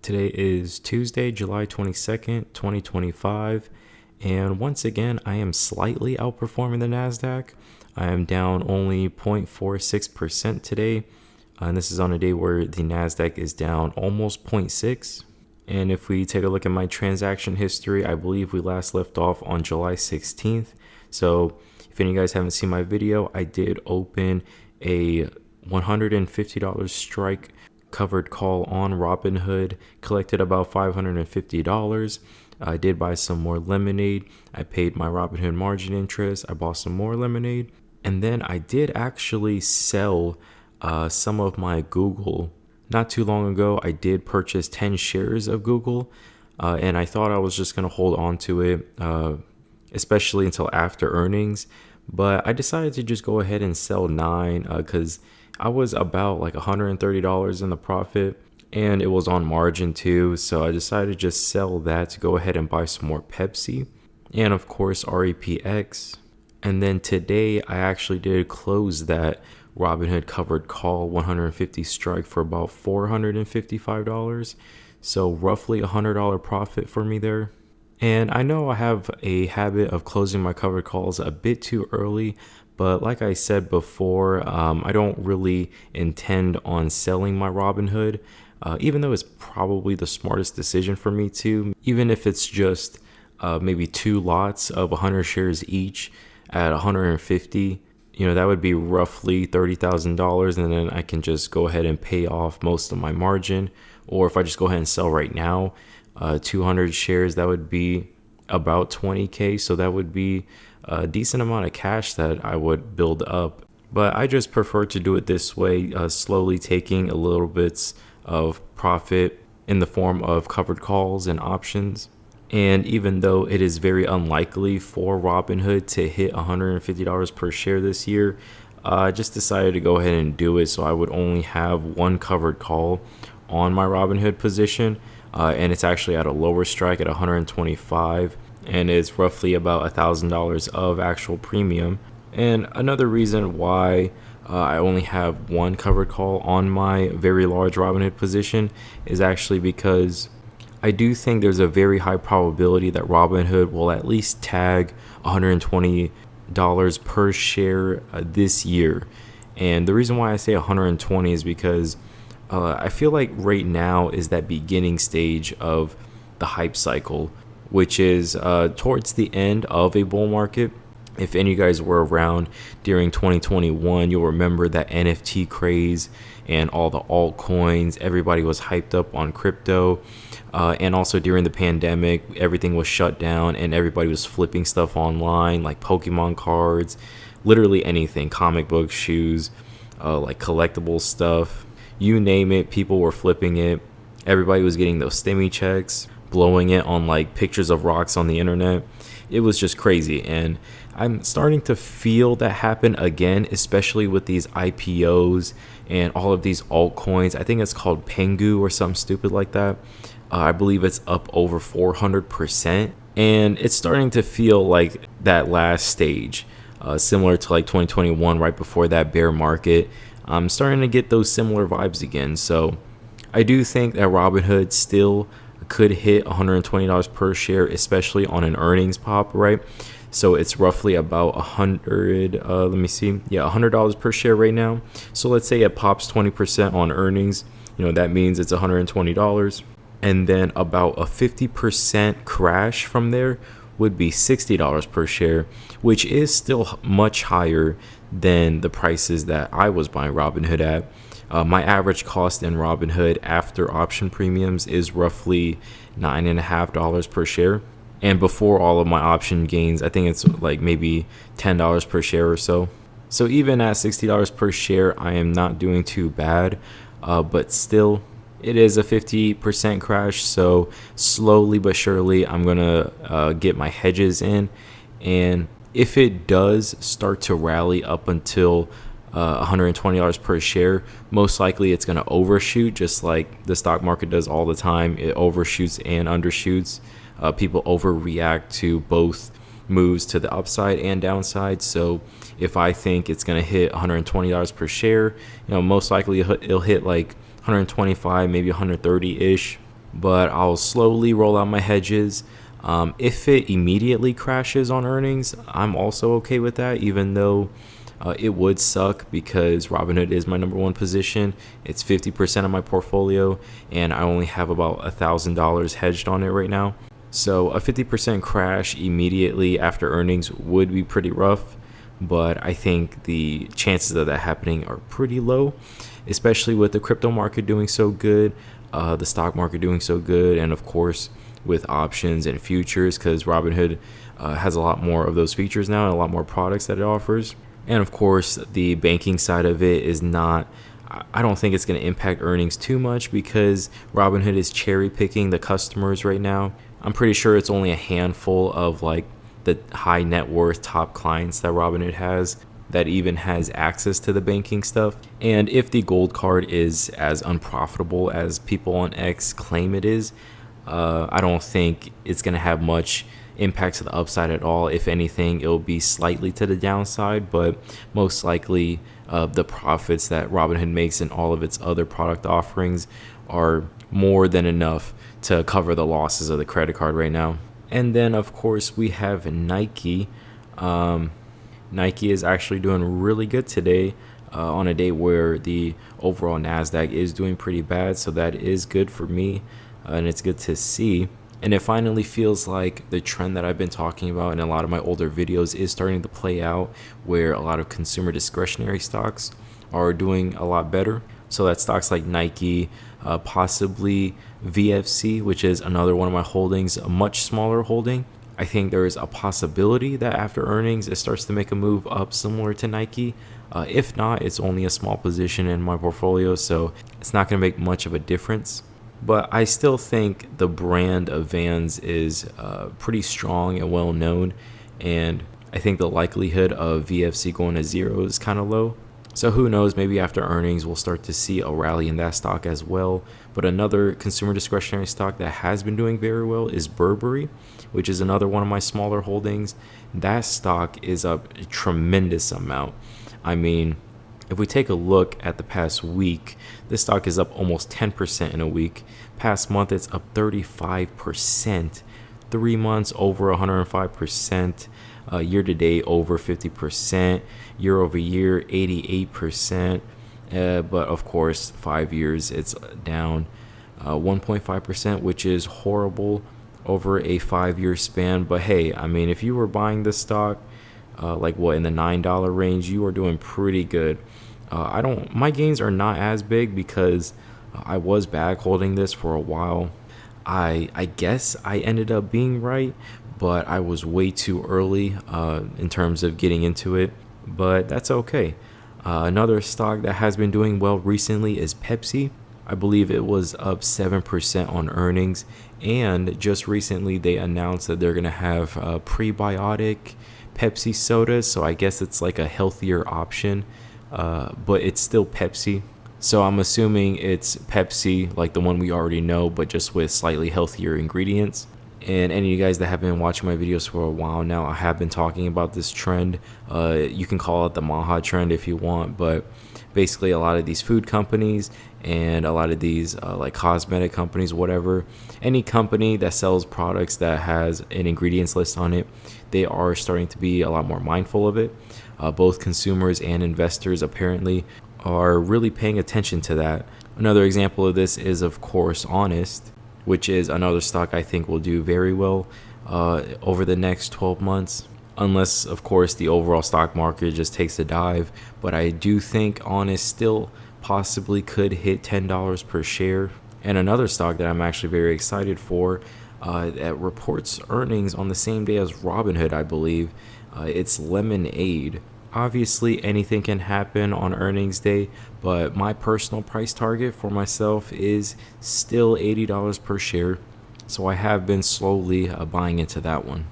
Today is Tuesday, July 22nd, 2025, and once again, I am slightly outperforming the NASDAQ. I am down only 0.46% today, and this is on a day where the NASDAQ is down almost 0.6. And if we take a look at my transaction history, I believe we last left off on July 16th. So if any of you guys haven't seen my video, I did open a $150 strike covered call on Robinhood, collected about $550. I did buy some more lemonade. I paid my Robinhood margin interest. I bought some more lemonade. And then I did actually sell some of my Google. Not too long ago, I did purchase 10 shares of Google, and I thought I was just going to hold on to it, especially until after earnings. But I decided to just go ahead and sell 9 because I was about like $130 in the profit, and it was on margin too. So I decided to just sell that to go ahead and buy some more Pepsi and of course REPX. And then today I actually did close that Robinhood covered call 150 strike for about $455. So roughly $100 profit for me there. And I know I have a habit of closing my covered calls a bit too early, but like I said before, I don't really intend on selling my Robinhood, even though it's probably the smartest decision for me to, even if it's just maybe 2 lots of 100 shares each at 150. That would be roughly $30,000, and then I can just go ahead and pay off most of my margin. Or if I just go ahead and sell right now, 200 shares, that would be about 20K. So that would be a decent amount of cash that I would build up. But I just prefer to do it this way, slowly taking a little bits of profit in the form of covered calls and options. And even though it is very unlikely for Robinhood to hit $150 per share this year, I just decided to go ahead and do it. So I would only have 1 covered call on my Robinhood position. And it's actually at a lower strike at 125, and it's roughly about $1,000 of actual premium. And another reason why I only have 1 covered call on my very large Robinhood position is actually because I do think there's a very high probability that Robinhood will at least tag $120 per share this year. And the reason why I say 120 is because I feel like right now is that beginning stage of the hype cycle, which is towards the end of a bull market. If any of you guys were around during 2021, you'll remember that NFT craze and all the altcoins. Everybody was hyped up on crypto. And also during the pandemic, everything was shut down and everybody was flipping stuff online, like Pokemon cards, literally anything, comic books, shoes, like collectible stuff. You name it, people were flipping it. Everybody was getting those stimmy checks, blowing it on like pictures of rocks on the internet. It was just crazy. And I'm starting to feel that happen again, especially with these IPOs and all of these altcoins. I think it's called Pengu or something stupid like that. I believe it's up over 400%. And it's starting to feel like that last stage, similar to like 2021, right before that bear market. I'm starting to get those similar vibes again. So I do think that Robinhood still could hit $120 per share, especially on an earnings pop, right? So it's roughly about $100 per share right now. So let's say it pops 20% on earnings, that means it's $120. And then about a 50% crash from there would be $60 per share, which is still much higher than the prices that I was buying Robinhood at. My average cost in Robinhood after option premiums is roughly $9.50 per share. And before all of my option gains, I think it's like maybe $10 per share or so. So even at $60 per share, I am not doing too bad, but still, it is a 50% crash. So slowly but surely, I'm going to get my hedges in. And if it does start to rally up until $120 per share, most likely it's going to overshoot, just like the stock market does all the time. It overshoots and undershoots. People overreact to both moves to the upside and downside. So if I think it's going to hit $120 per share, most likely it'll hit like 125, maybe 130-ish. but I'll slowly roll out my hedges. If it immediately crashes on earnings, I'm also okay with that, even though it would suck because Robinhood is my number one position. It's 50% of my portfolio, and I only have about $1,000 hedged on it right now. So a 50% crash immediately after earnings would be pretty rough, but I think the chances of that happening are pretty low, especially with the crypto market doing so good, the stock market doing so good, and of course with options and futures, because Robinhood has a lot more of those features now and a lot more products that it offers. And of course, the banking side of it is not, I don't think it's going to impact earnings too much because Robinhood is cherry picking the customers right now. I'm pretty sure it's only a handful of like the high net worth top clients that Robinhood has that even has access to the banking stuff. And if the gold card is as unprofitable as people on X claim it is, I don't think it's going to have much impact to the upside at all. If anything, it'll be slightly to the downside, but most likely the profits that Robinhood makes in all of its other product offerings are more than enough to cover the losses of the credit card right now. And then of course we have Nike. Nike is actually doing really good today on a day where the overall NASDAQ is doing pretty bad, so that is good for me. And it's good to see. And it finally feels like the trend that I've been talking about in a lot of my older videos is starting to play out, where a lot of consumer discretionary stocks are doing a lot better. So that stocks like Nike, possibly VFC, which is another one of my holdings, a much smaller holding. I think there is a possibility that after earnings, it starts to make a move up similar to Nike. If not, it's only a small position in my portfolio, so it's not going to make much of a difference. But I still think the brand of Vans is pretty strong and well known, and I think the likelihood of VFC going to zero is kind of low. So who knows, maybe after earnings we'll start to see a rally in that stock as well. But another consumer discretionary stock that has been doing very well is BURBY, which is another one of my smaller holdings. That stock is up a tremendous amount. I mean, if we take a look at the past week, this stock is up almost 10% in a week. Past month, it's up 35%. 3 months, over 105%. Year to date, over 50%. Year over year, 88%. But of course, 5 years, it's down 1.5%, which is horrible over a 5-year span. But hey, I mean, if you were buying this stock, in the $9 range, you are doing pretty good. My gains are not as big because I was back holding this for a while. I guess I ended up being right, but I was way too early in terms of getting into it, but that's okay. Another stock that has been doing well recently is Pepsi. I believe it was up 7% on earnings, and just recently they announced that they're going to have prebiotic Pepsi sodas, so I guess it's like a healthier option, but it's still Pepsi. So I'm assuming it's Pepsi, like the one we already know, but just with slightly healthier ingredients. And any of you guys that have been watching my videos for a while now, I have been talking about this trend. You can call it the Maha trend if you want, but basically a lot of these food companies and a lot of these like cosmetic companies, whatever, any company that sells products that has an ingredients list on it, they are starting to be a lot more mindful of it. Both consumers and investors apparently are really paying attention to that. Another example of this is, of course, Honest, which is another stock I think will do very well over the next 12 months. Unless, of course, the overall stock market just takes a dive. But I do think Honest still possibly could hit $10 per share. And another stock that I'm actually very excited for that reports earnings on the same day as Robinhood, I believe. It's LMND. Obviously, anything can happen on earnings day, but my personal price target for myself is still $80 per share. So I have been slowly buying into that one.